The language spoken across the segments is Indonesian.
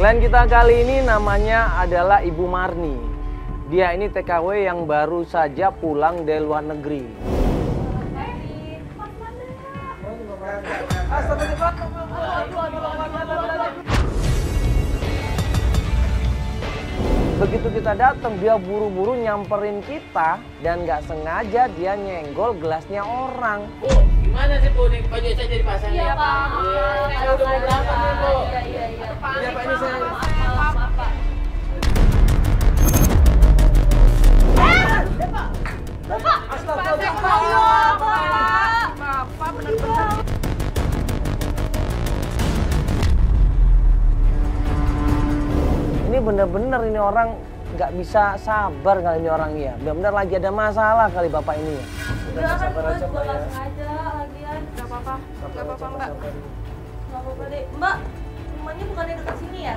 Klien kita kali ini namanya adalah Ibu Marni. Dia ini TKW yang baru saja pulang dari luar negeri. Begitu kita datang, dia buru-buru nyamperin kita dan nggak sengaja dia nyenggol gelasnya orang. Bu, gimana sih Bu? Nih baju saya jadi pasang. Iya Pak. Saya udah mau berangkat nih Bu. Iya. Iya Pak, ini saya. Maaf Pak. Bapak. Astagfirullah. Bapak benar-benar. Ini bener-bener ini orang nggak bisa sabar kali ini orangnya. Bener-bener lagi ada masalah kali bapak ini ya. Udah kan gue juga nggak sengaja lagian. Gak apa-apa Mbak. Nggak apa-apa deh. Mbak, rumahnya bukannya dekat sini ya?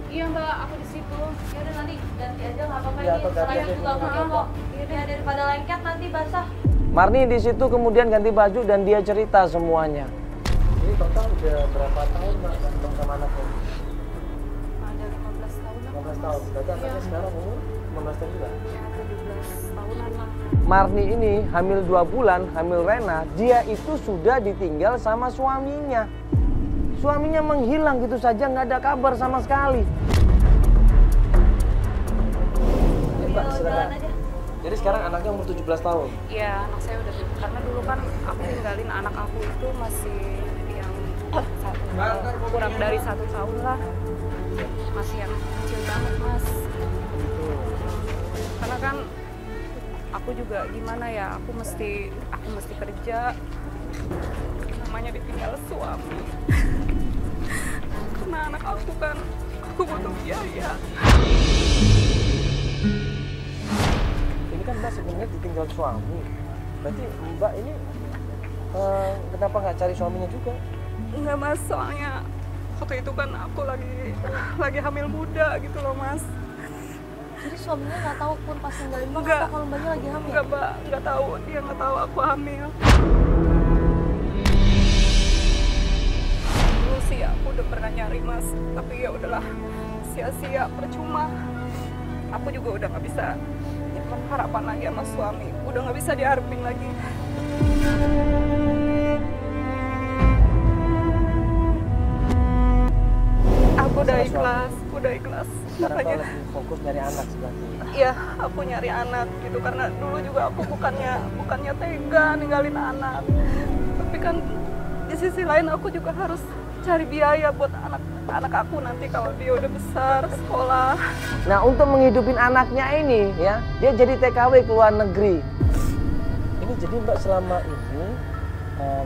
Iya Mbak, aku di situ. Ya udah nanti ganti aja nggak apa-apa Ya, ini. atau ganti Saya aja juga dulu. pakai kok. Ya daripada lengket nanti basah. Marni di situ kemudian ganti baju dan dia cerita semuanya. Ini total udah berapa tahun Mbak ketemu sama anaknya? Ada 15 tahun lah. 15 tahun. Berarti anaknya sekarang umur 15 tahun juga? Ya, 17 tahunan lah. Marni ini hamil 2 bulan, hamil Rena, dia itu sudah ditinggal sama suaminya. Suaminya menghilang gitu saja, nggak ada kabar sama sekali. Ini Mbak, Jalan silakan. aja. Jadi sekarang anaknya umur 17 tahun? Iya, anak saya udah karena dulu kan aku tinggalin anak aku itu masih yang kurang dari 1 tahun lah. Masih yang kecil banget Mas. Karena kan aku juga gimana ya, aku mesti kerja. Namanya ditinggal suami. Karena anak aku kan, aku butuh biaya. Ini kan Mbak sebenarnya ditinggal suami. Berarti Mbak ini kenapa nggak cari suaminya juga? Enggak Mas, soalnya waktu itu kan aku lagi hamil muda gitu loh Mas. Jadi suaminya nggak tahu pun pas ninggalin Mbak Enggak. apa kalau Mbaknya lagi hamil? Enggak Mbak, enggak tahu, dia enggak tahu aku hamil. Dulu sih aku udah pernah nyari Mas, tapi ya udahlah, sia-sia, percuma. Aku juga udah nggak bisa nyimpan harapan lagi sama suami, udah nggak bisa diharapin lagi. Aku udah ikhlas, Sekarang Makanya, Mbak lagi fokus nyari anak sebenarnya. iya, aku nyari anak gitu karena dulu juga aku bukannya tega ninggalin anak. Tapi kan di sisi lain aku juga harus cari biaya buat anak aku nanti kalau dia udah besar sekolah. Nah, untuk menghidupin anaknya ini ya, dia jadi TKW ke luar negeri. Ini jadi Mbak selama ini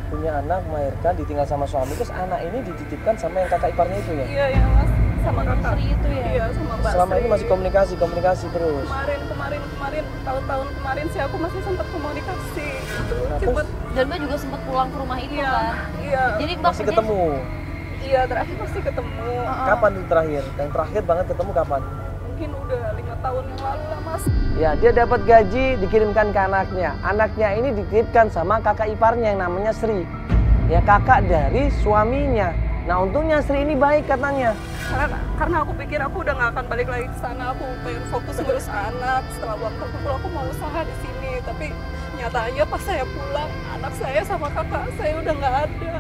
punya anak, melahirkan, ditinggal sama suami, terus anak ini dititipkan sama yang kakak iparnya itu ya? Iya ya Mas, sama kakak. Sri itu ya? Iya, sama Mbak Selama Sri. ini masih komunikasi terus? Kemarin, tahun-tahun kemarin sih aku masih sempat komunikasi gitu. Nah, Cepet, Dan Mbak juga sempat pulang ke rumah itu iya, kan? iya, Jadi Mbak Masih kerja- ketemu? iya terakhir pasti ketemu. Kapan itu terakhir? Yang terakhir banget ketemu kapan? Mungkin udah 5 tahun yang lalu lah Mas. Ya, dia dapat gaji dikirimkan ke anaknya. Anaknya ini dititipkan sama kakak iparnya yang namanya Sri. Ya, kakak dari suaminya. Nah, untungnya Sri ini baik katanya. Karena aku pikir aku udah nggak akan balik lagi ke sana, aku pengen fokus ngurus anak. Setelah buat terkumpul aku mau usaha di sini, tapi nyatanya pas saya pulang anak saya sama kakak saya udah nggak ada.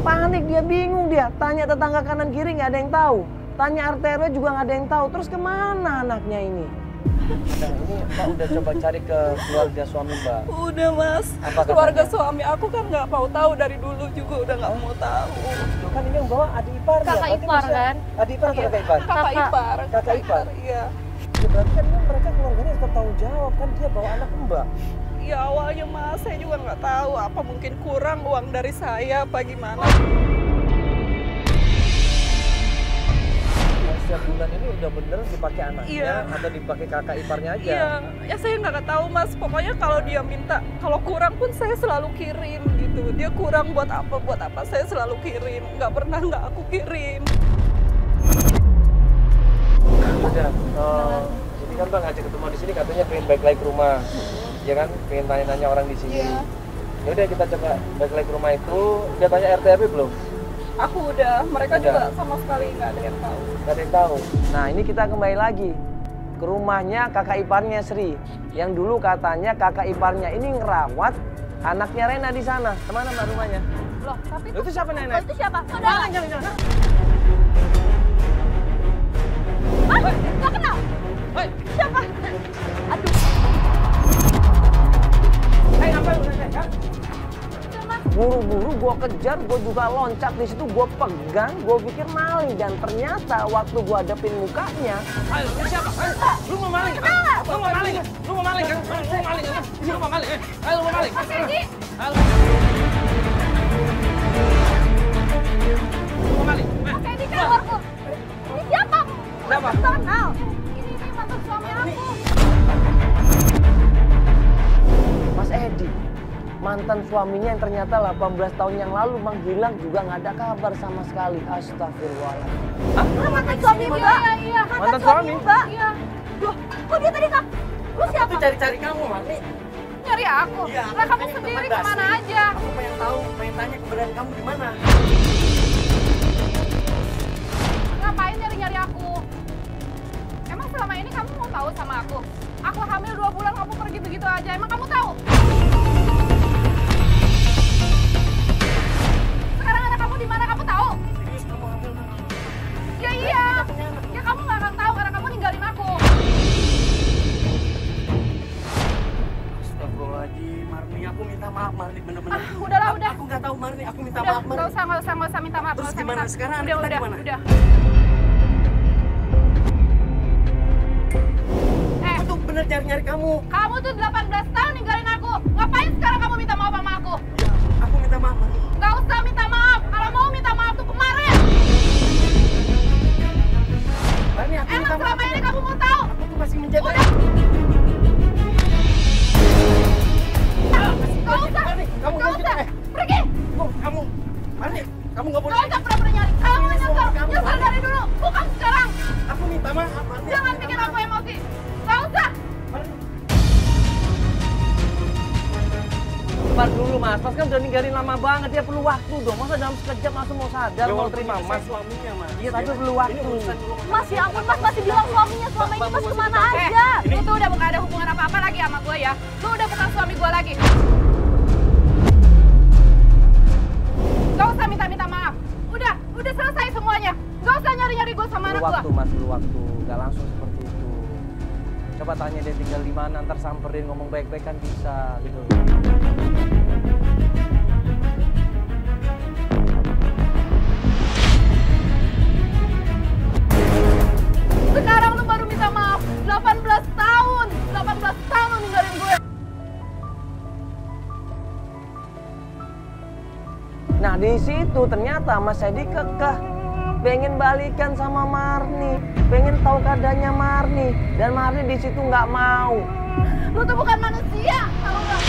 Panik, dia bingung dia. Tanya tetangga kanan kiri nggak ada yang tahu. Tanya RT RW juga nggak ada yang tahu. Terus kemana anaknya ini? Nah ini Mbak udah coba cari ke keluarga suami Mbak? Udah Mas, Apa keluarga katanya? suami aku kan nggak mau tahu dari dulu juga udah nggak mau tahu. Kan ini yang bawa adik ipar ya? Kakak Berarti ipar masih- kan? Adik ipar atau kakak ipar? Kakak ipar, Kakak ipar? iya. Ya berarti kan ini mereka keluarganya tetap tanggung jawab kan dia bawa anak Mbak. Ya awalnya Mas, saya juga nggak tahu apa mungkin kurang uang dari saya apa gimana. Setiap bulan ini udah bener dipakai anaknya Iya. atau dipakai kakak iparnya aja? Iya, ya saya nggak tahu Mas. Pokoknya kalau dia minta, kalau kurang pun saya selalu kirim gitu. Dia kurang buat apa saya selalu kirim. Nggak pernah nggak aku kirim. Udah. Jadi kan Bang ngajak ketemu di sini katanya pengen balik lagi ke rumah. Ya kan, pengen tanya-tanya orang di sini. Iya. Ya udah kita coba balik lagi ke rumah itu. Udah tanya RT RW belum? Aku udah, mereka Udah. juga sama sekali nggak ada yang tahu. Gak ada yang tahu. Nah ini kita kembali lagi ke rumahnya kakak iparnya Sri. Yang dulu katanya kakak iparnya ini ngerawat anaknya Rena di sana. Kemana mbak rumahnya? Loh, tapi Itu siapa nenek? Itu siapa? Saudara. Jangan. Hah? Gak kenal? Hei, Siapa? Aduh. ngapain lu nenek? Hah? Buru-buru gue kejar, gue juga loncat di situ, gue pegang, gue pikir maling dan ternyata waktu gue hadapin mukanya, ayo lu siapa? Ayo, lu mau maling kan? Lu mau maling kan? Lu mau maling kan? Lu mau maling kan? Lu mau maling? Ayo lu mau maling? Mas Edi. Ayo. Lu mau maling? Mas Edi keluarku. Ini siapa? Siapa? Gak kenal. Ini mantan suami aku. Mas Edi, mantan suaminya yang ternyata 18 tahun yang lalu menghilang juga nggak ada kabar sama sekali. Astagfirullahaladzim. Hah? Mantan suami Mbak. Iya. Mantan suami? Mbak. Iya. Loh, kok dia tadi tak? Lu siapa? Cari-cari kamu, Marni. Nyari aku. Iya, Lah kamu pengen sendiri rekomendasi. kemana aja? Aku pengen tahu, pengen tanya keberadaan kamu di mana. Ngapain nyari-nyari aku? Emang selama ini kamu mau tahu sama aku? Aku hamil 2 bulan, kamu pergi begitu aja. Emang kamu tahu? Sekarang anak kamu di mana? Kamu tahu? Serius kamu hamil kan? Ya iya. Ya kamu nggak akan tahu karena kamu ninggalin aku. Astagfirullahaladzim, Marni. Aku minta maaf, Marni. Bener-bener. Udahlah, udah. Aku nggak tahu, Marni. Aku minta Udah, maaf, Marni. nggak usah minta maaf. Terus nggak usah gimana? minta. Sekarang anak udah, kita udah, gimana? udah. Aku tuh bener nyari-nyari kamu. Kamu tuh 18 tahun ninggalin aku. Ngapain sekarang kamu minta maaf sama aku? Ya, aku minta maaf, Marni. Nggak usah minta maaf. Kalau mau minta maaf tuh kemarin. Marni, aku Emang minta maaf. selama ini kamu mau tahu? Aku tuh masih menjaga. Udah. Nggak usah. Marni, kamu Nggak jangan usah. gitu. Pergi. Kamu, Marni, kamu nggak boleh. Nggak usah pura-pura nyari. Kamu Ini semua nyesel. kamu. Nyesel dari dulu. Bukan sekarang. Aku minta maaf, Marni. Jangan bikin aku emosi. Nggak usah. Marni. Sabar dulu mas kan udah ninggalin lama banget, dia perlu waktu dong. Masa dalam sekejap langsung mau sadar, mau terima mas? Suaminya, Mas. Iya tapi perlu waktu. Mas ya ampun, Mas masih bilang suaminya selama ini Mas kemana aja? Lu tuh udah bukan ada hubungan apa-apa lagi sama gue ya. Lu udah bukan suami gue lagi. Gak usah minta-minta maaf. Udah selesai semuanya. Gak usah nyari-nyari gue sama Perlu anak gue. waktu mas, perlu waktu. Gak langsung seperti itu. Coba tanya dia tinggal di mana, ntar samperin ngomong baik-baik kan bisa gitu. Sekarang lu baru minta maaf. 18 tahun lu ninggalin gue. Nah di situ ternyata Mas Edi kekeh pengen balikan sama Marni, pengen tahu keadaannya Marni, dan Marni di situ nggak mau. Lu tuh bukan manusia, tahu nggak?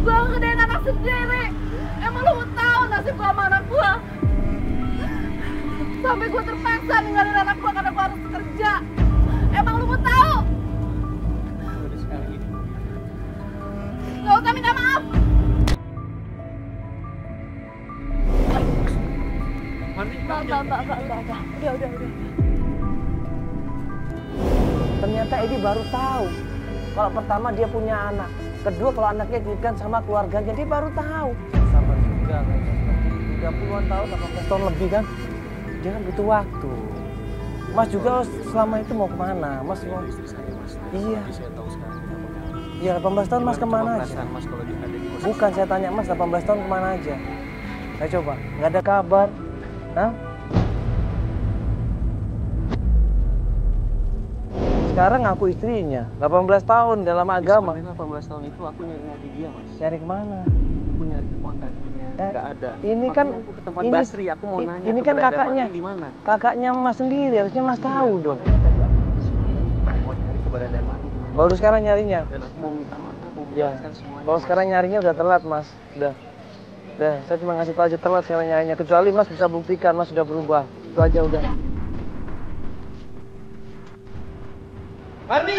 Gua ngedein anak sendiri. Emang lu mau tahu nasib gua sama anak gua? Sampai gua terpaksa ninggalin anak gua karena gua harus kerja. Emang lu mau tahu? Gak usah minta maaf. Mbak. Udah. Ternyata Edi baru tahu kalau pertama dia punya anak, kedua kalau anaknya dititipkan sama keluarganya, dia baru tahu. Sama juga kan, 30-an tahun, 18 tahun lebih kan, dia kan butuh waktu. Mas juga selama itu mau kemana? Mas mau? Iya. Iya 18 tahun Mas kemana aja? Bukan saya tanya Mas 18 tahun kemana aja? Saya coba, nggak ada kabar. Hah? Sekarang aku istrinya, 18 tahun dalam agama. 18 tahun itu aku nyari dia, Mas. Cari kemana? Aku nyari ke kontaknya. Enggak ada. Ini kan Aku ke tempat ini, Basri, aku mau nanya. ini kan keberadaan kakaknya. Marni di mana? Kakaknya Mas sendiri, harusnya Mas tahu dong. Mau nyari keberadaan Marni. Baru sekarang nyarinya. Dan aku mau minta maaf, aku mau Ya. menjelaskan semuanya. Kalau sekarang nyarinya udah telat Mas. Udah, saya cuma ngasih tahu aja telat sekarang nyarinya. Kecuali Mas bisa buktikan Mas sudah berubah. Itu aja udah. Marni!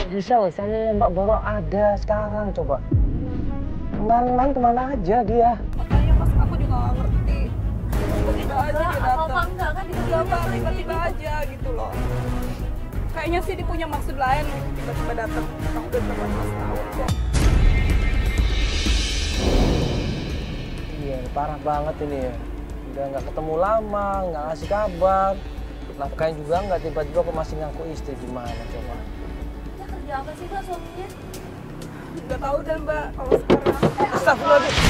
Bisa saya Mbak bawa ada sekarang coba. Kemarin kemana aja dia? Makanya pas aku juga nggak ngerti. Tiba-tiba aja dia datang. Iya Mbak, tiba-tiba aja gitu loh. Kayaknya sih dia punya maksud lain gitu, tiba-tiba datang. Aku udah 18 tahun kok. Iya, parah banget ini ya. Udah nggak ketemu lama, nggak ngasih kabar. Nafkahin juga nggak, tiba-tiba aku masih ngaku istri. Gimana coba? Kerja apa sih Kak suaminya? Nggak tahu deh Mbak, kalau sekarang. Astagfirullahaladzim.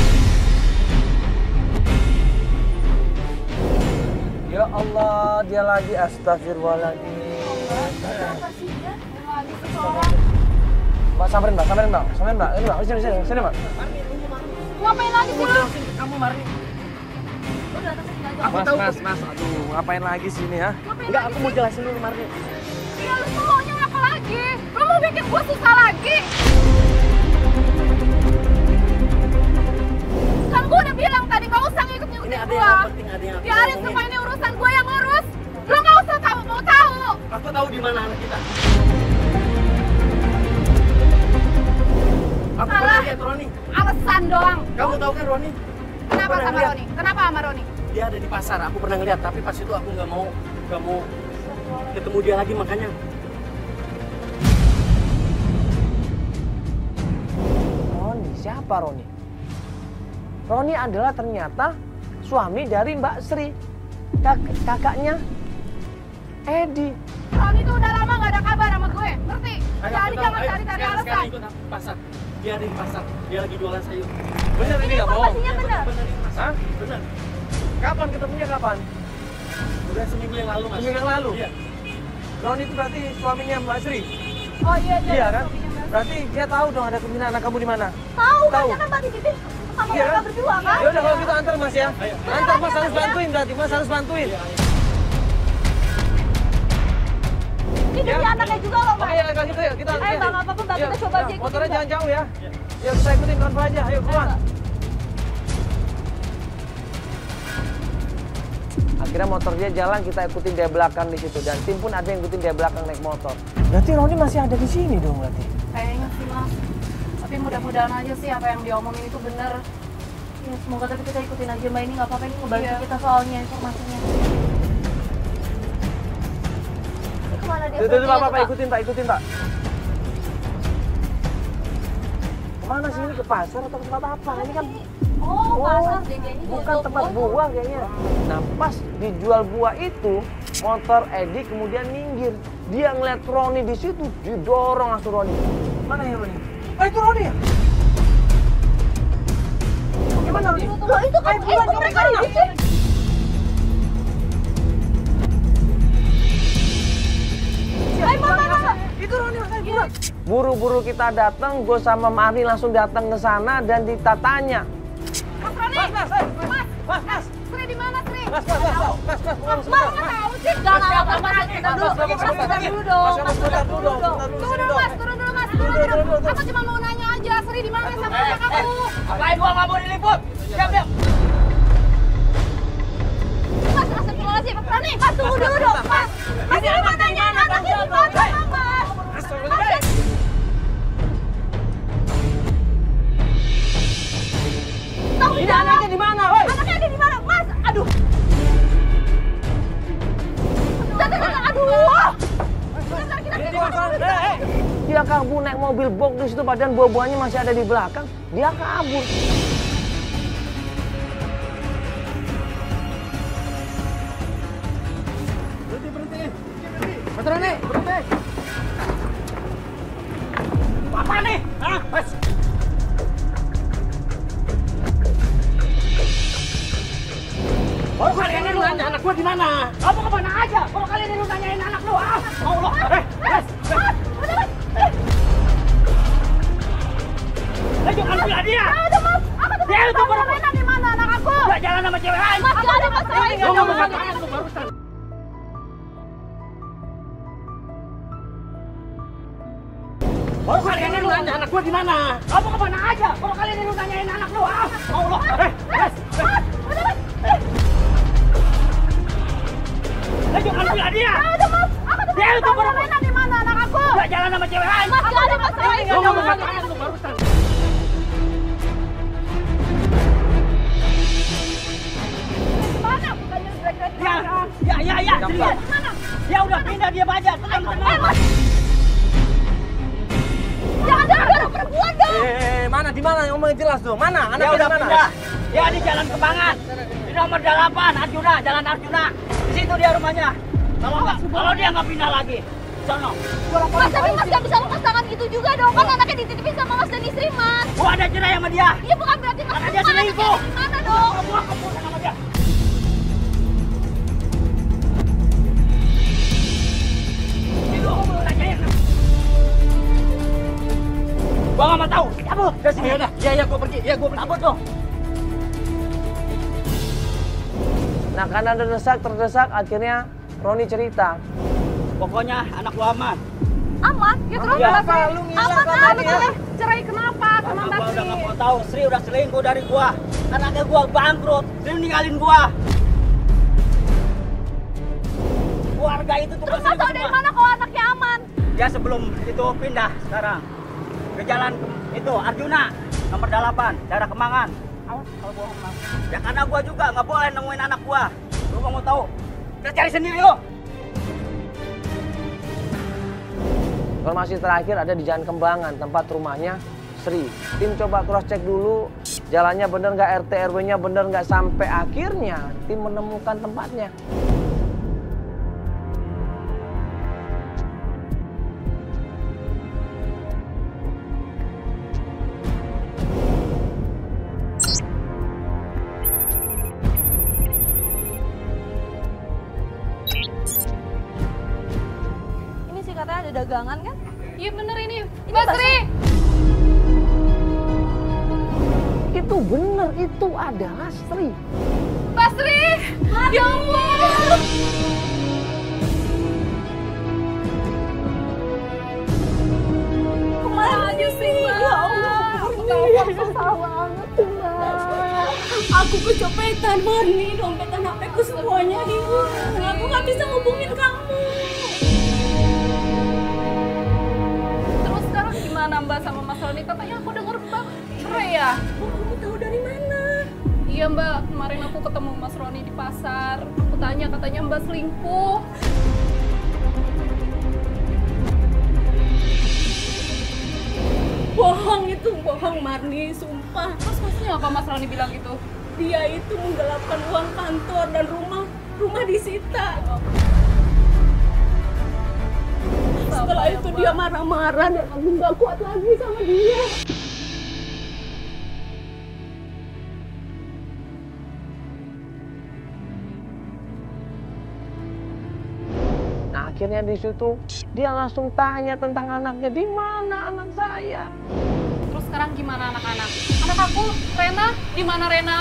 Ya Allah, dia lagi astagfirullahaladzim. Apa sih dia? Lagi seseorang. Mbak, samperin Mbak. Ini Mbak, sini Mbak. Ngapain lagi sih lu? Kamu Marni. Lu datang ke sini aja. Mas, aduh, ngapain lagi sini ya? Enggak, aku mau jelasin dulu Marni. Ya lu tuh maunya apa lagi? Lu mau bikin gua susah lagi? Kan gua udah bilang tadi gak usah ngikut-ngikutin gua. Biarin semua ini urusan gua yang ngurus. Lu gak usah mau tahu. Aku tahu di mana anak kita. Aku Salah. pernah lihat Roni. Alasan doang. Kamu tahu kan Roni? Kenapa Pernah sama lihat. Roni? Kenapa sama Roni? Dia ada di pasar. Aku pernah ngeliat, tapi pas itu aku nggak mau ketemu dia lagi makanya. Roni, siapa Roni? Roni adalah ternyata suami dari Mbak Sri, kakaknya Edi. Roni tuh udah lama gak ada kabar sama gue, ngerti? Jadi jangan cari-cari Sekarang alasan. ikut aku ke pasar. Dia ada di pasar. Dia lagi jualan sayur. Bener ini nggak bohong? Informasinya benar. Benar ini Mas. Hah? Benar. Kapan ketemunya kapan? Udah seminggu yang lalu Mas. Seminggu yang lalu? Iya. Roni itu berarti suaminya Mbak Sri? Oh iya, Iya kan? Berarti dia tahu dong ada kemungkinan anak kamu di mana? Tahu kan Tahu. karena Mbak dititip sama Iya mereka kan? berdua kan? Ya udah kalau gitu antar Mas ya. Ayo. Antar Mas harus bantuin berarti, Mas harus bantuin. Ini dia anaknya juga loh Mbak. Oke ya kalau gitu ya kita. Ayo Mbak, nggak apa-apa Mbak, kita coba aja ikutin, Motornya Mbak. jangan jauh ya. Ya kita ikutin pelan-pelan aja. Ayo keluar. Akhirnya motor dia jalan, kita ikutin dia belakang di situ dan tim pun ada yang ikutin dia belakang naik motor. Berarti Roni masih ada di sini dong berarti. Kayaknya sih mas. Tapi mudah-mudahan aja sih apa yang diomongin itu bener. Ya, semoga tapi kita ikutin aja Mbak, ini nggak apa-apa, ini ngebantu Iya. kita soalnya informasinya. Ini kemana dia? Tuh, perginya Pak, tuh, ikutin Pak. Kemana sih ini, ke pasar atau ke tempat apa? Ini kan Oh, pasar deh kayaknya. bukan tempat buah kayaknya. Nah pas dijual buah itu, motor Edi kemudian minggir. Dia ngeliat Roni di situ, didorong langsung Roni. Mana ya Roni? Oh itu Roni ya? Gimana Roni? Loh, itu kan mereka dititip. Itu Roni, buruan. Buru-buru kita datang, gue sama Marni langsung datang ke sana dan ditatanya. Mas Roni! Mas! Sri di mana Sri? Mas, Mas nggak tahu sih. Jangan apa-apa. Kita dulu. Kita dulu dong. Turun dulu mas. Turun. Aku cuma mau nanya aja. Sri di mana sama anak aku? Apain gua nggak mau diliput? Diam. Mas, astagfirullahaladzim. Roni, mas tunggu dulu dong. Mas, ini mau nanya anaknya di mana mas? Tahu Ini anaknya di mana, woi? Anaknya ada di mana? Mas, aduh. Aduh. Dia kabur naik mobil box di situ, padahal buah-buahnya masih ada di belakang. Dia kabur. Berhenti. Mas Roni, berhenti. Apa nih? Hah? Mas. Baru kali ini lu nanya anak gua di mana? Kamu kemana aja? Kalau kali ini lu nanyain anak lu, ah? Mau lo? Jangan bilang dia. Aduh mas, aku tuh Dia itu baru mainan di mana anak aku? nggak jalan sama cewek lain. Mas, gak ada masalah. Lu ngomong apaan lu barusan? Baru kali ini lu nanya anak gua di mana? Kamu kemana aja? Baru kali ini lu nanyain anak lu. Ah, mau lo. Jangan bilang dia. Udah mas, aku tuh Dia itu baru Rena di mana anak aku? Gak jalan sama cewek lain. Mas, gak ada mas. Lu ngomong apaan lu barusan? Mana? Bukannya jelek-jelek orang. Ya. Mana? Ya udah pindah dia aja. Tenang. Mas. Jangan dorong perempuan dong. Mana? Di mana? Ngomongin jelas dong. Mana? Ya Anaknya udah di mana? pindah. Dia di Jalan Kembangan. Di nomor 8 Arjuna, Jalan Arjuna. Di situ dia rumahnya. Kalau dia nggak pindah lagi, sono. Mas, tapi mas gak bisa lepas tangan gitu juga dong. Kan anaknya dititipin sama mas dan istri mas. Gua ada cerai sama dia. Iya bukan berarti mas Karena dia selingkuh. Gimana dong? Gua keputusan sama dia. Itu aku mau nanyain. Gua nggak mau tahu. Cabut dari sini. Iya, gua pergi. Cabut dong. Nah, karena terdesak, akhirnya Roni cerita. Pokoknya anak gua aman. Aman? Ya terus Iya. kenapa? Lu ngilang Aman kabarnya? cerai kenapa? Karena Sama gua Mbak udah nggak Sri. mau tahu. Sri udah selingkuh dari gua. Anaknya gua bangkrut. Sri ninggalin gua. Keluarga itu tuh Terus mas tahu dari mana kalau anaknya aman? dia sebelum itu pindah sekarang ke jalan itu Arjuna nomor 8 daerah Kembangan. Awas kalau bohong mas. Ya karena gua juga nggak boleh nemuin anak gua. Lu nggak mau tahu? Kita cari sendiri lo. Informasi terakhir ada di Jalan Kembangan, tempat rumahnya Sri. Tim coba cross check dulu, jalannya bener nggak, RT RW-nya bener nggak, sampai akhirnya tim menemukan tempatnya. Ini sih katanya ada dagangan kan? Iya bener ini. Mbak Sri. Itu bener, itu adalah Sri. Mbak Sri. Ya ampun. Kemana aja sih mbak? Ya Allah, aku salah banget mbak. Aku kecopetan, Marni. Dompet HP-ku semuanya hilang. Aku nggak bisa hubungin kamu. Terus sekarang gimana Mbak sama Mas Roni? Katanya aku denger Mbak cerai ya? Oh, kamu tahu dari mana? Iya Mbak, kemarin aku ketemu Mas Roni di pasar. Aku tanya, katanya Mbak selingkuh. Bohong itu, bohong Marni, sumpah. Terus maksudnya apa Mas Roni bilang gitu? Dia itu menggelapkan uang kantor dan rumah disita. Setelah itu dia marah-marah dan aku nggak kuat lagi sama dia. Nah, akhirnya di situ dia langsung tanya tentang anaknya, di mana anak saya? Terus sekarang gimana anak-anak? Anak aku, Rena, di mana Rena?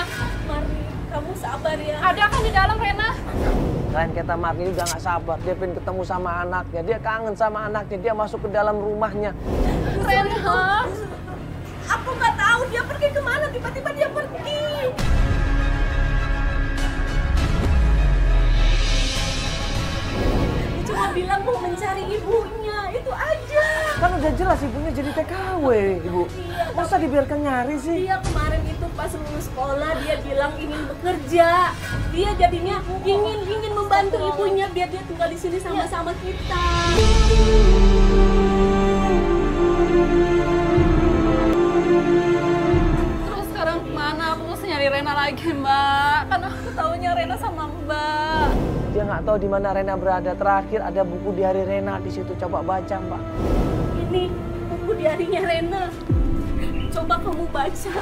Marni, kamu sabar ya. Ada kan di dalam Rena? Lain kata Marni udah nggak sabar, dia pengen ketemu sama anaknya, dia kangen sama anaknya, dia masuk ke dalam rumahnya. Rena. Aku nggak tahu dia pergi kemana, tiba-tiba dia pergi. Dia cuma bilang mau mencari ibunya, itu aja. Kan udah jelas ibunya jadi TKW, Ibu. Masa dibiarkan nyari sih? Dia kemarin itu pas lulus sekolah dia bilang ingin bekerja. Dia jadinya ingin membantu ibunya biar dia tinggal di sini sama-sama kita. Terus sekarang kemana? Aku mesti nyari Rena lagi Mbak. Kan aku taunya Rena sama Mbak. Dia nggak tahu di mana Rena berada. Terakhir ada buku diari Rena di situ, coba baca, Mbak. Ini buku diarinya Rena. Coba kamu baca.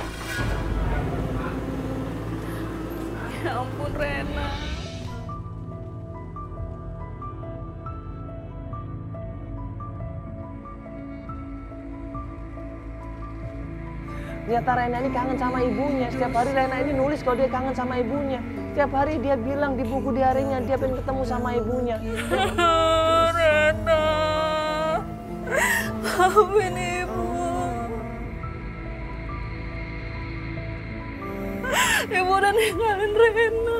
Ya ampun Rena. Ternyata Rena ini kangen sama ibunya. Setiap hari Rena ini nulis kalau dia kangen sama ibunya. Setiap hari dia bilang di buku diarinya dia pengen ketemu sama ibunya. Rena. Maafin Ibu. Ibu udah ninggalin Rena.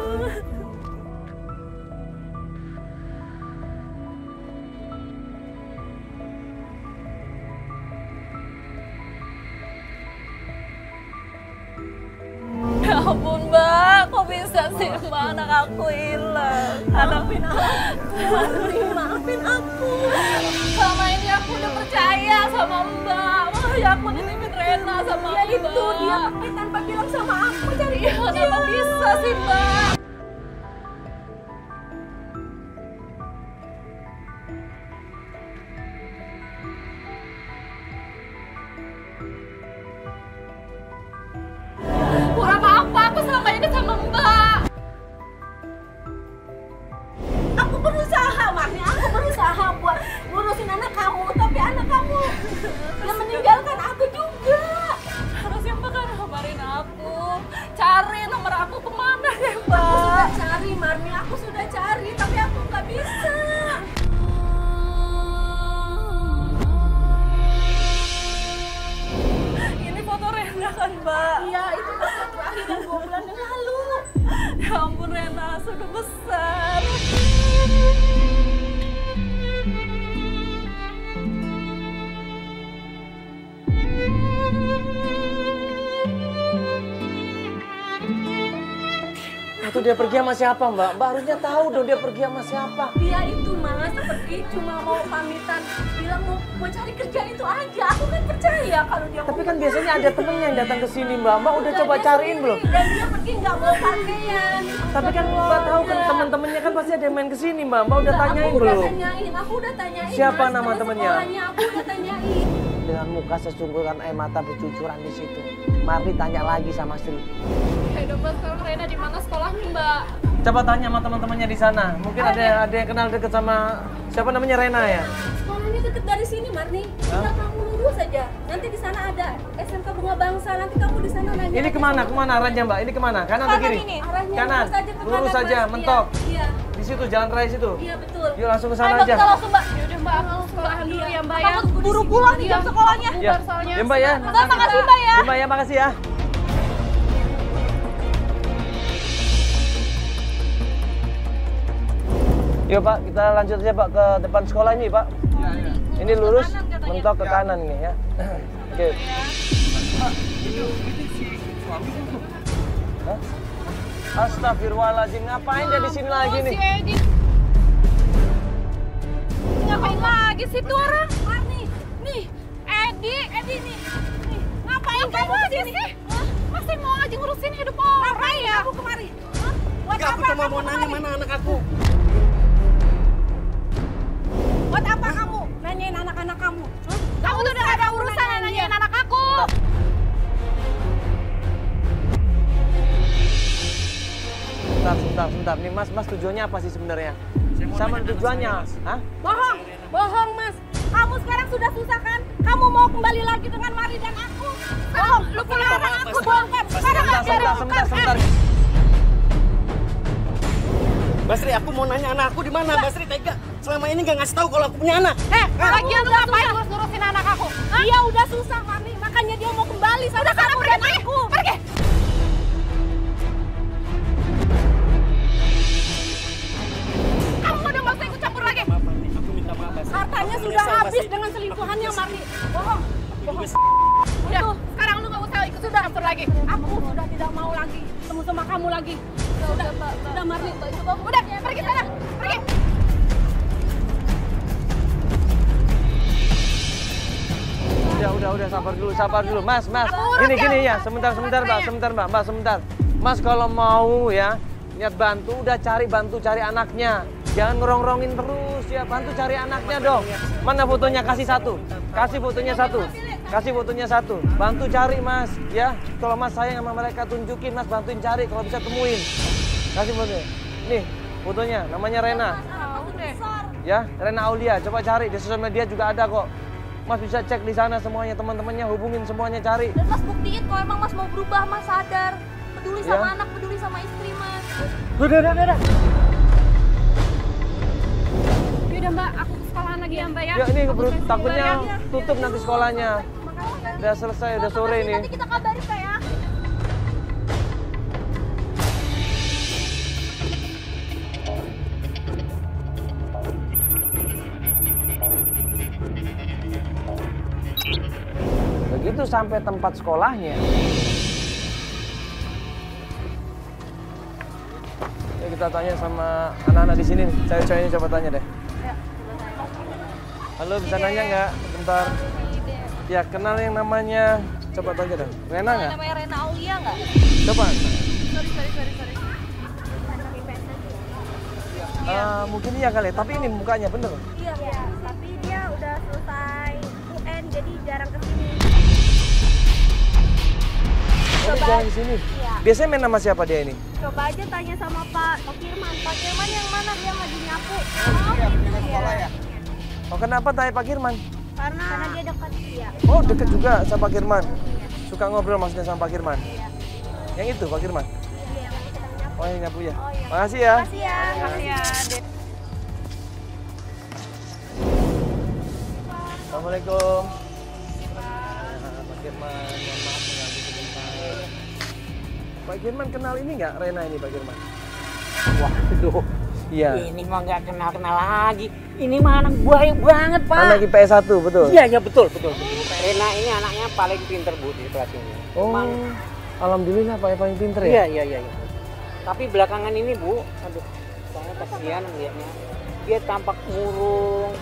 Ya ampun Mbak, kok bisa sih Mbak anak aku hilang? Maafin aku, maafin aku. Selama ini aku udah percaya sama Mbak. Makanya aku nitipin Rena sama Mbak. Ya itu, dia pergi tanpa bilang sama aku. Cari dia. Kenapa bisa sih Mbak? Kurang apa aku selama ini sama Mbak? Aku berusaha, Marni. Aku berusaha buat ngurusin anak kamu, tapi anak kamu yang meninggalkan aku juga. Harusnya Mbak kan kabarin aku. Cari nomor aku kemana deh Aku Mbak? sudah cari, Marni. Aku sudah cari, tapi aku nggak bisa. Ini foto Rena kan Mbak? Iya, itu foto terakhir dan 2 bulan yang lalu. Ya ampun Rena, sudah besar. Itu dia pergi sama siapa Mbak? Mbak harusnya tahu dong dia pergi sama siapa. Dia itu Mas pergi cuma mau pamitan, bilang mau cari kerja itu aja. Aku kan percaya kalau dia Tapi mau kan biasanya ada temennya yang datang ke sini Mbak. Mbak udah coba dia cariin sendiri. belum? Dan dia pergi nggak mau pakaian. Tapi kan Mbak tahu kan teman-temannya kan pasti ada yang main ke sini Mbak. Mbak udah tanyain Aku belum? aku udah tanyain. Siapa Mas, nama teman temennya? sekolahnya, aku udah tanyain. Dengan muka sesungguhkan air mata bercucuran di situ. Marni tanya lagi sama Sri. Ya udah Mbak, sekarang Rena di mana sekolahnya Mbak? Coba tanya sama teman-temannya di sana. Mungkin ada yang kenal deket sama siapa namanya Rena ya? Sekolahnya deket dari sini, Marni. Tinggal kamu lurus saja. Nanti di sana ada SMK Bunga Bangsa. Nanti kamu di sana nanya. Ini kemana? Kemana arahnya Mbak? Ini kemana? Kanan atau kiri? Arahnya Kanan. lurus saja ke Lurus kanan, saja, Mas. mentok. Iya, Di situ jalan raya situ. iya betul. Yuk langsung ke Ayo sana Mbak, aja. kita langsung Mbak. Yaudah Mbak, aku sekolahan dulu ya Mbak ya. Kamu buru pulang di jam sekolahnya. Ya, Bentar, soalnya. ya Mbak ya. Mbak, makasih Mbak ya. Ya Mbak ya, makasih ya. Yuk Pak, kita lanjut aja Pak ke depan sekolah ini Pak. Ini lurus, mentok ke kanan nih ya. Oke. Hah? Astagfirullahaladzim, ngapain dia di sini lagi nih? Si Edi. Ngapain lagi sih tuh orang? Marni, nih, Edi nih. Nih, ngapain kamu di sini? Masih mau aja ngurusin hidup orang ya? Aku kemari. Enggak, aku cuma mau nanya mana anak aku. Buat apa kamu nanyain anak-anak kamu? Kamu tuh udah ada urusan nanyain anak aku. Sebentar. Nih Mas tujuannya apa sih sebenarnya? Sama tujuannya? Hah? Bohong Mas. Kamu sekarang sudah susah kan? Kamu mau kembali lagi dengan Mari dan aku? Bohong. Lu pulang aku bongkar. Sekarang Sebentar. Basri, aku mau nanya anak aku di mana? Basri tega. Selama ini nggak ngasih tahu kalau aku punya anak. Lagian lu ngapain ngurusin anak aku? Dia udah susah Mari, makanya dia mau kembali sama kamu dan aku. Pergi. Kamu udah nggak usah ikut campur lagi. Maaf, Basri. Aku minta maaf, Basri. Hartanya Aku sudah menyesal, habis Basri. dengan selingkuhannya Mari. Bohong. Udah, sekarang lu nggak usah ikut campur lagi. Aku sudah tidak mau lagi ketemu sama kamu lagi. Sudah Mari. Udah, pergi sana. Pergi. Udah sabar dulu. Mas. Gini ya, sebentar Mbak, sebentar. Mas kalau mau ya, niat bantu, udah bantu cari anaknya. Jangan ngerongrongin terus ya, bantu cari anaknya dong. Mana fotonya? Kasih fotonya satu. Bantu cari Mas, ya. Kalau Mas sayang sama mereka, tunjukin Mas, bantuin cari, kalau bisa temuin. Kasih fotonya. Nih, fotonya, namanya Rena. Ya, Rena Aulia, coba cari di sosial media juga ada kok. Mas bisa cek di sana semuanya, teman-temannya hubungin semuanya cari. Dan Mas buktiin kalau emang Mas mau berubah, Mas sadar. Peduli sama anak, peduli sama istri Mas. Udah. udah Mbak, aku ke sekolahan lagi ya Mbak ya. Ya ini Aku tes takutnya sebentar ya. tutup nanti sekolahnya. Udah selesai, udah sore ini. Nanti kita kabarin Pak ya. Begitu sampai tempat sekolahnya. Ya, kita tanya sama anak-anak di sini. Cewek-ceweknya coba tanya deh. Halo, bisa nanya nggak? Bentar. Ya, kenal yang namanya, coba tanya deh. Rena nggak? Namanya Rena Aulia nggak? Coba. Sorry. Mungkin iya kali, tapi ini mukanya bener. Iya, tapi dia udah selesai UN jadi jarang kesini. Oh, dia jangan di sini. Iya. Biasanya main sama siapa dia ini? Coba aja tanya sama Pak Firman. Pak Firman yang mana dia lagi nyapu? Iya. Oh, kenapa tanya Pak Kirman? Karena dia dekat dia. Oh, deket juga sama Pak Kirman. Suka ngobrol maksudnya sama Pak Kirman. Yang itu Pak Kirman? Iya, yang sedang nyapu. Oh, yang nyapu ya. Oh, iya. Makasih ya. Makasih ya. Makasih ya, Dek. Assalamualaikum. Pak Kirman, mohon maaf mengganggu sebentar. Pak Kirman kenal ini nggak Rena ini Pak Kirman? Waduh, Iya. ini mah nggak kenal lagi. Ini mah anak baik banget, Pak. Anak IPS 1, betul? Iya, betul. Rena ini anaknya paling pinter, Bu, di kelas ini. Oh, alhamdulillah Pak yang paling pinter ya? Iya. Tapi belakangan ini, Bu, aduh, saya kasihan melihatnya. Dia tampak murung,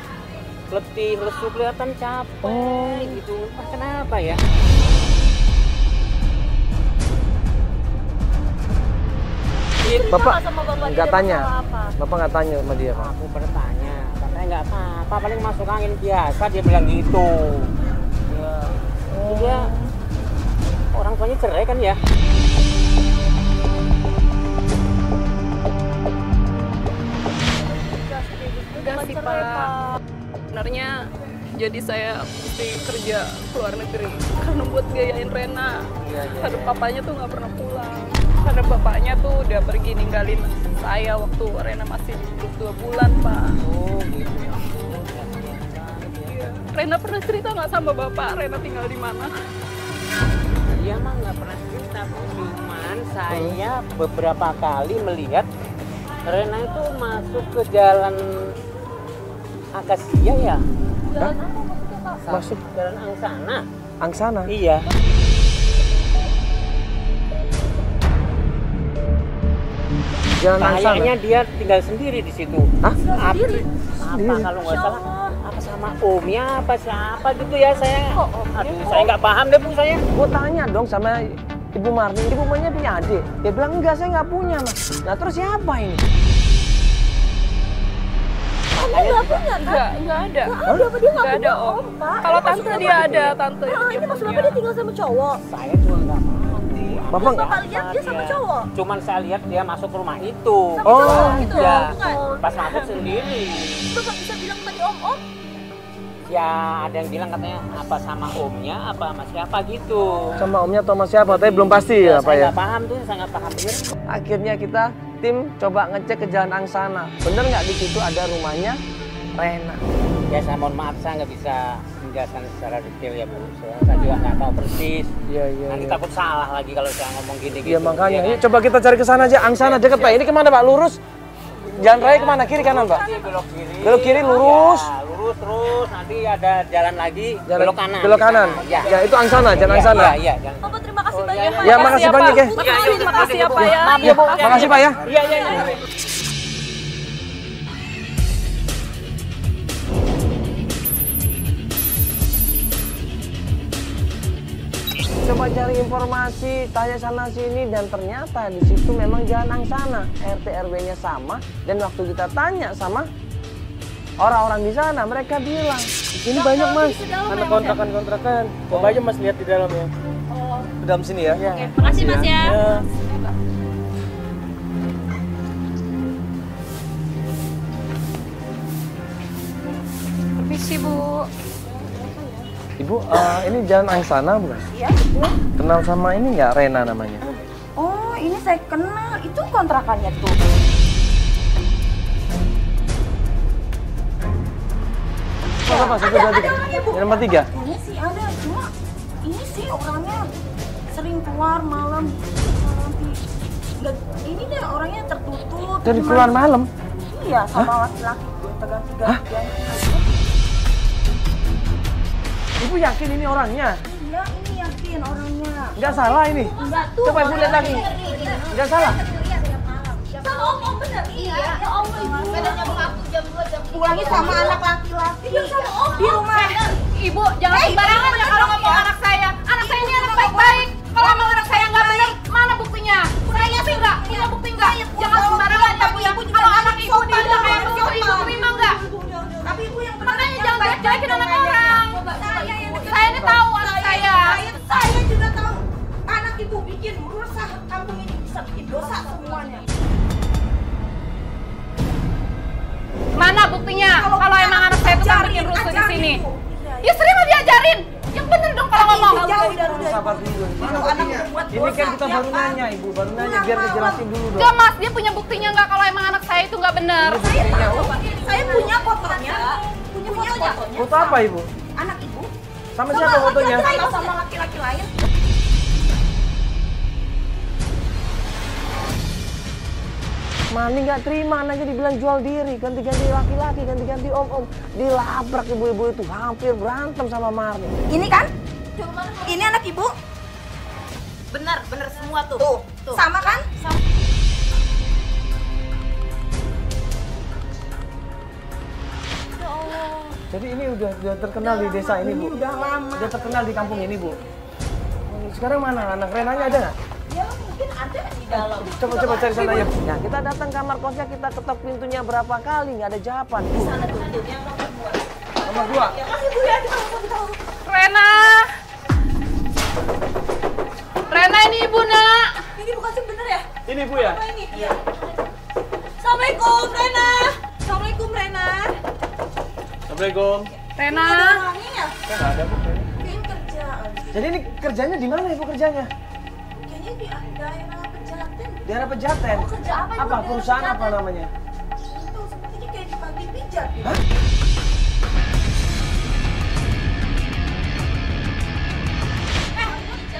letih, lesu, kelihatan capek gitu. Entah kenapa ya? Bapak sama bapak nggak dia tanya? masalah apa? Bapak nggak tanya sama dia Pak? Aku bertanya, katanya nggak apa-apa, paling masuk angin biasa, dia bilang gitu. Ya, dia orang tuanya cerai kan ya? Enggak sih Pak. Sebenarnya jadi saya mesti kerja ke luar negeri karena buat biayain Rena. Karena papanya tuh nggak pernah pulang. Karena bapaknya tuh udah pergi ninggalin saya waktu Rena masih 2 bulan Pak. Oh gitu ya. Iya. Rena pernah cerita nggak sama bapak Rena tinggal di mana? Dia mah nggak pernah cerita, Bu. Cuman saya beberapa kali melihat Rena itu masuk ke jalan Akasia ya? Hah? Masuk Jalan Angsana. Angsana? Iya. Jalan Angsana? Kayaknya dia tinggal sendiri di situ. Hah? Apa kalau nggak salah? Apa sama omnya apa siapa gitu ya saya? Aduh, saya nggak paham deh, Bu, saya. Gue tanya dong sama Ibu Marni, Ibu Marni punya adik? Dia bilang enggak, saya nggak punya Mas. Nah terus siapa ini? Nggak punya kan? Enggak ada. Apa dia nggak Nggak ada, punya Om. om Pak? Kalau Ini maksud tante Bapak dia ada, tante. Ini maksud Bapak dia tinggal sama cowok. Saya juga nggak paham. Bapak Bapak lihat dia sama cowok. Cuman saya lihat dia masuk ke rumah itu. Sama Oh, cowok gitu. iya. Bukan. Pas masuk sendiri. Bapak bisa bilang tadi om. Ya ada yang bilang katanya apa sama omnya, apa sama siapa gitu. Sama omnya atau sama siapa? Tapi belum pasti ya Pak Saya ya? nggak paham tuh, saya nggak paham bener. Akhirnya kita tim coba ngecek ke Jalan Angsana. Bener nggak di situ ada rumahnya Rena? Ya saya mohon maaf, saya nggak bisa menjelaskan secara detail ya, Bu. Saya juga nggak tahu persis. Iya. Nanti takut salah lagi kalau saya ngomong gini gitu. Iya makanya. kan? Yuk coba kita cari ke sana aja. Angsana dekat Pak. Ini kemana Pak? Lurus? Jalan raya kemana? Kiri kanan Pak? Nanti belok kiri. Belok kiri lurus. Ya, lurus terus. Nanti ada jalan lagi. Belok kanan. Belok kanan. Ya. Ya itu Angsana, Jalan Angsana. Iya. Jalan. Bapak terima kasih Oh, banyak. Ya makasih banyak ya. Makasih ya Pak ya. Ya, makasih Pak ya. Iya. Coba cari informasi, tanya sana sini dan ternyata di situ memang Jalan Angsana. RT RW-nya sama dan waktu kita tanya sama orang-orang di sana, mereka bilang di sini banyak Mas. Ada kontrakan-kontrakan. Coba aja Mas lihat di dalam ya. Di dalam sini ya. Oke, makasih Mas ya. Permisi Bu. Ibu, ini Jalan Angsana bukan? Iya betul. Kenal sama ini nggak Rena namanya? Oh ini saya kenal. Itu kontrakannya tuh. berapa? 1, 2, 3. Yang nomor 3. Ini sih ada, cuma ini sih orangnya sering keluar malam. Ini deh orangnya tertutup. Dari keluar malam? Iya, sama laki-laki ganti-gantian. Ibu yakin ini orangnya? Iya, ini yakin orangnya. Nggak salah ini? Enggak tuh. Coba Ibu lihat lagi. Nggak salah? Sama om bener. Iya, ya Allah ibu. Bedanya mengaku jam 2 jam 3. Pulangnya sama anak laki-laki. Iya, sama om di rumah. Ibu, jangan sembarangan ya kalau ngomong anak saya. Anak saya ini anak baik-baik. Kalau emang anak saya nggak benar, mana buktinya? Punya bukti nggak? Punya bukti nggak? Jangan sembarangan ya Bu ya. Kalau anak ibu dibilang kayak begitu, ibu terima nggak? Tapi ibu yang Makanya jangan jelek-jelekin anak orang. Saya ini tahu anak saya. Saya juga tahu anak ibu bikin rusak kampung ini, bisa bikin dosa semuanya. Mana buktinya? Kalau emang anak saya itu kan bikin rusuh di sini. Ya sering mah diajarin. Yang bener dong kalau ngomong. Sabar dulu. Kalau anak berbuat Ini kan dosa, kita baru ya, nanya Ibu, baru nanya biar dijelasin dulu dong. Enggak Mas, dia punya buktinya nggak kalau emang anak saya itu nggak bener. Saya punya fotonya. Punya fotonya. Foto apa Ibu? Anak ibu. Sama siapa fotonya? Sama laki-laki lain. Mani nggak terima anaknya dibilang jual diri, ganti-ganti laki-laki, ganti-ganti om-om. Dilabrak ibu-ibu itu, hampir berantem sama Marni. Ini kan? Ini anak ibu. Bener semua tuh. Tuh. Sama kan? Jadi ini udah terkenal di desa ini Bu? Udah lama. Udah terkenal di kampung ini Bu? Sekarang mana? Anak Renanya ada nggak? Ya mungkin ada di dalam. Coba cari sana ya. Nah, kita datang kamar kosnya, kita ketok pintunya berapa kali, nggak ada jawaban. Sana tuh yang nomor 2. Nomor 2. Ya kasih Bu ya, kita tahu. Rena. Rena ini ibu nak. Ini bukan sih bener ya? Ini Bu ya? Apa ini? Iya. Assalamualaikum Rena. Assalamualaikum Rena. Assalamualaikum. Rena. Ada orangnya ya? Nggak ada Bu. Kayaknya kerjaan. Jadi ini kerjanya di mana Ibu kerjanya? Kayaknya di daerah Pejaten. Daerah Pejaten. Oh, kerja apa, Ibu? Apa Daerah perusahaan apa Pejaten. namanya? Itu sepertinya kayak di panti pijat. Hah?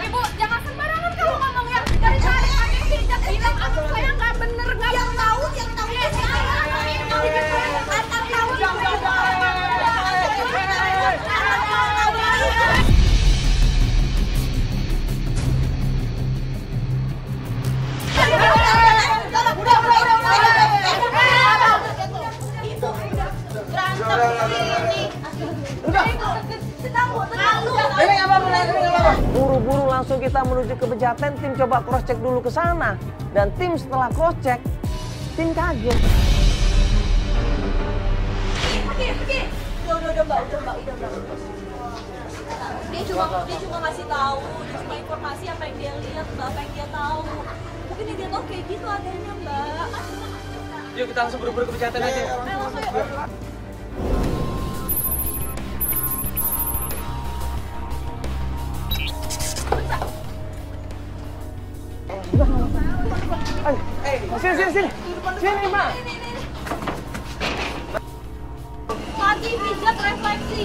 Ibu jangan sembarangan kalau ngomong ya. Dari tadi kami tidak bilang anak saya nggak bener nggak. Yang tahu Buru-buru langsung kita menuju ke Pejaten, tim coba cross check dulu ke sana. Dan tim setelah cross check, tim kaget. Udah mbak. Dia cuma ngasih tahu, dia cuma informasi apa yang dia lihat, mbak, apa yang dia tahu. Mungkin dia tahu kayak gitu adanya mbak. Yuk kita langsung buru-buru ke Pejaten aja. Ayo langsung yuk. Sini. Sini, Mbak. Mati pijat refleksi.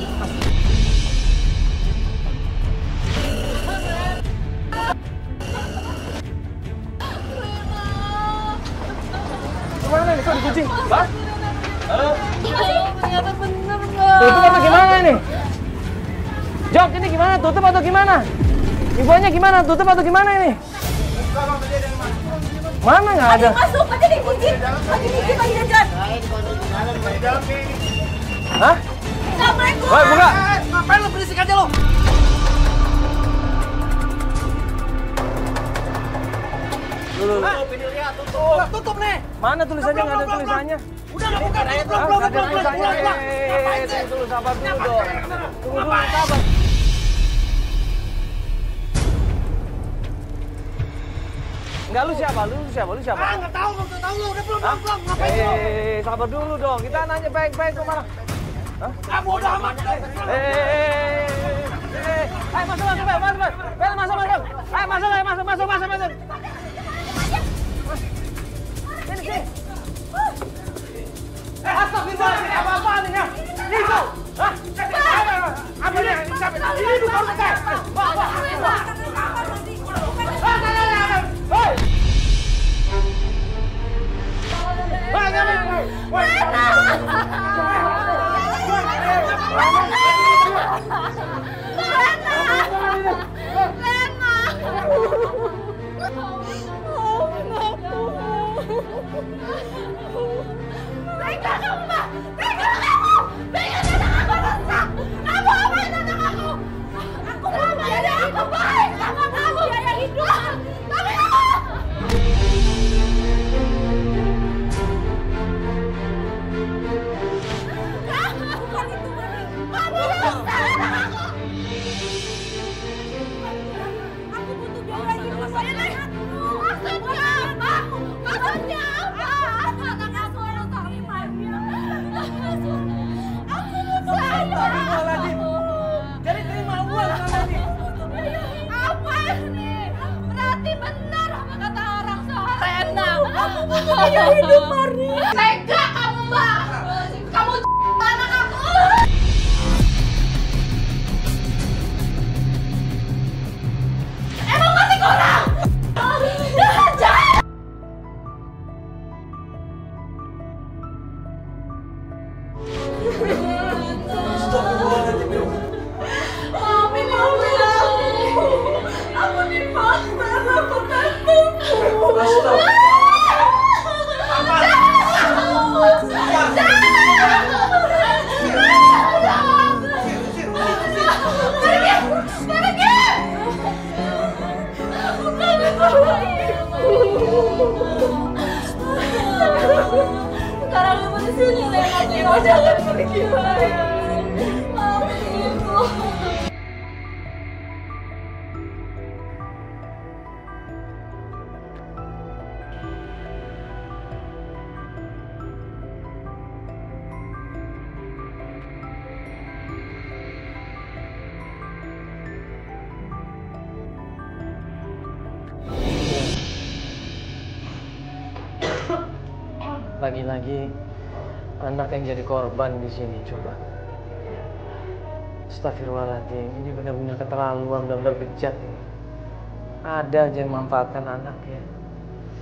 Gimana nih? Kok dikunci? Mbak? Halo? Ternyata bener nggak? Tutup atau gimana ini? Jok, ini gimana? Tutup atau gimana? Ibunya gimana? Tutup atau gimana ini? Mana nggak ada? Masuk aja dikunci. Lagi jajan. Hah? Assalamualaikum. Woi, buka! Ngapain lo berisik aja lo? Tutup nih. Mana tulisannya? Nggak ada tulisannya. Udah nggak buka, Nggak ada tulisannya. Tunggu, sabar dulu dong. Tunggu dulu, sabar. Enggak, lu siapa? Lu siapa? Ah, nggak tahu lo. Udah belum. Ngapain lo? Sabar dulu dong. Kita nanya baik-baik kok malah. Hah? Ah, bodoh amat. Masuk. Sini. Astagfirullahaladzim, apa-apaan ini ya? Itu! Hah? Ini bukan saya. Jadi terima uang sama ini. Apa ini? Berarti benar apa kata orang soal Rena. Aku butuh biaya hidup, Marni. Tega kamu, Mbak. Kamu anak aku. Emang masih kurang? Jangan. Maafin aku. Aku dipaksa sama kantormu. Sekarang ibu di sini, Lena. Jangan pergi, maafin ibu. Lagi-lagi anak yang jadi korban di sini coba. Astagfirullahaladzim, ini benar-benar keterlaluan, benar-benar bejat ini. Ada aja yang memanfaatkan anak ya.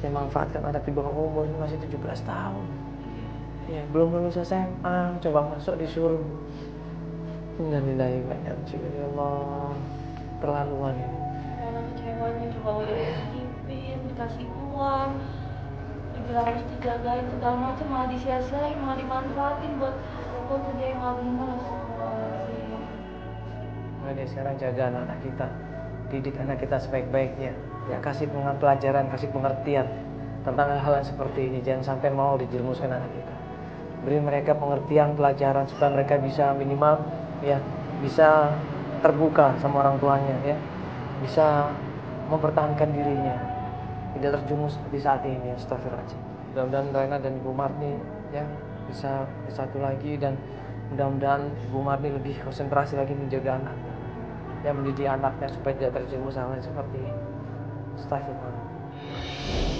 Yang memanfaatkan anak di bawah umur, masih 17 tahun. Ya, belum lulus SMA, coba masuk disuruh. Innalillahi wa inna ilaihi raji'un. Ya Allah, terlaluan ini. Karena kecewanya coba udah dititipin, dikasih uang, dibilang harus dijagain segala macam, malah disia-siain, malah dimanfaatin buat kerja yang nggak benar. Makanya sekarang jaga anak-anak kita, didik anak kita sebaik-baiknya. Ya, kasih pelajaran, kasih pengertian tentang hal-hal yang seperti ini. Jangan sampai mau dijerumuskan anak kita. Beri mereka pengertian, pelajaran supaya mereka bisa minimal ya bisa terbuka sama orang tuanya ya, bisa mempertahankan dirinya, tidak terjumus seperti saat ini. Astagfirullahaladzim. Mudah-mudahan Rena dan Ibu Marni ya bisa bersatu lagi, dan mudah-mudahan Ibu Marni lebih konsentrasi lagi menjaga anak, ya mendidik anaknya supaya tidak terjerumus hal seperti ini. Astagfirullah.